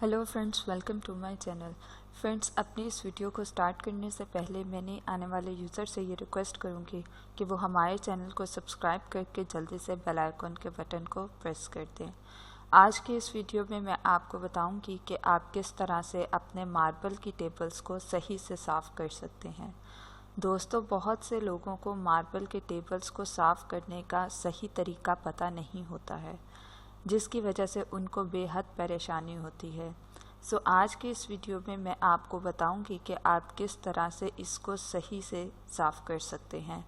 Hello friends, welcome to my channel. Friends, अपनी इस video को स्टार्ट करने से पहले मैंने आने वाले यूज़र से ये रिक्वेस्ट करूँगी कि वो हमारे चैनल को सब्सक्राइब करके जल्दी से बेल आइकन के बटन को प्रेस कर दें। आज के इस वीडियो में मैं आपको बताऊंगी कि आप किस तरह से अपने मार्बल की टेबल्स को सही से साफ़ कर सकते हैं। दोस्तों, बहुत से लोगों को मार्बल के टेबल्स को साफ़ करने का सही तरीका पता नहीं होता है, जिसकी वजह से उनको बेहद परेशानी होती है। आज के इस वीडियो में मैं आपको बताऊंगी कि आप किस तरह से इसको सही से साफ़ कर सकते हैं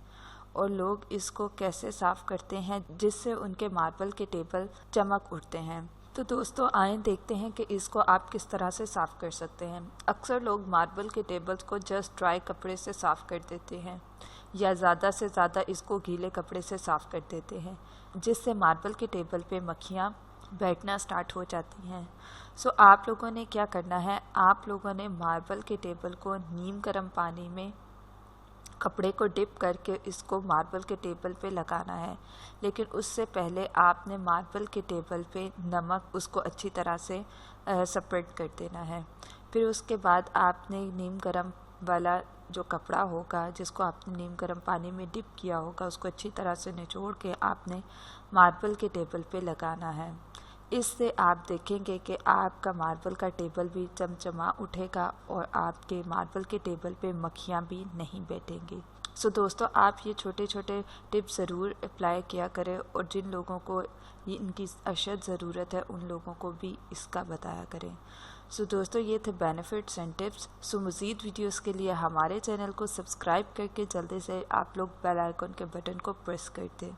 और लोग इसको कैसे साफ़ करते हैं जिससे उनके मार्बल के टेबल चमक उठते हैं। तो दोस्तों, आइए देखते हैं कि इसको आप किस तरह से साफ़ कर सकते हैं। अक्सर लोग मार्बल के टेबल्स को जस्ट ड्राई कपड़े से साफ़ कर देते हैं या ज़्यादा से ज़्यादा इसको गीले कपड़े से साफ़ कर देते हैं, जिससे मार्बल के टेबल पे मक्खियाँ बैठना स्टार्ट हो जाती हैं। आप लोगों ने क्या करना है, आप लोगों ने मार्बल के टेबल को नीम गर्म पानी में कपड़े को डिप करके इसको मार्बल के टेबल पे लगाना है। लेकिन उससे पहले आपने मार्बल के टेबल पे नमक उसको अच्छी तरह से स्प्रेड कर देना है। फिर उसके बाद आपने नीम गर्म वाला जो कपड़ा होगा जिसको आपने नीम गर्म पानी में डिप किया होगा उसको अच्छी तरह से निचोड़ के आपने मार्बल के टेबल पे लगाना है। इससे आप देखेंगे कि आपका मार्बल का टेबल भी चमचमा उठेगा और आपके मार्बल के टेबल पे मक्खियाँ भी नहीं बैठेंगी। दोस्तों, आप ये छोटे छोटे टिप्स ज़रूर अप्लाई किया करें और जिन लोगों को ये इनकी अशद ज़रूरत है उन लोगों को भी इसका बताया करें। दोस्तों, ये थे बेनिफिट्स एंड टिप्स। मज़ीद वीडियोस के लिए हमारे चैनल को सब्सक्राइब करके जल्दी से आप लोग बेल आइकन के बटन को प्रेस कर दें।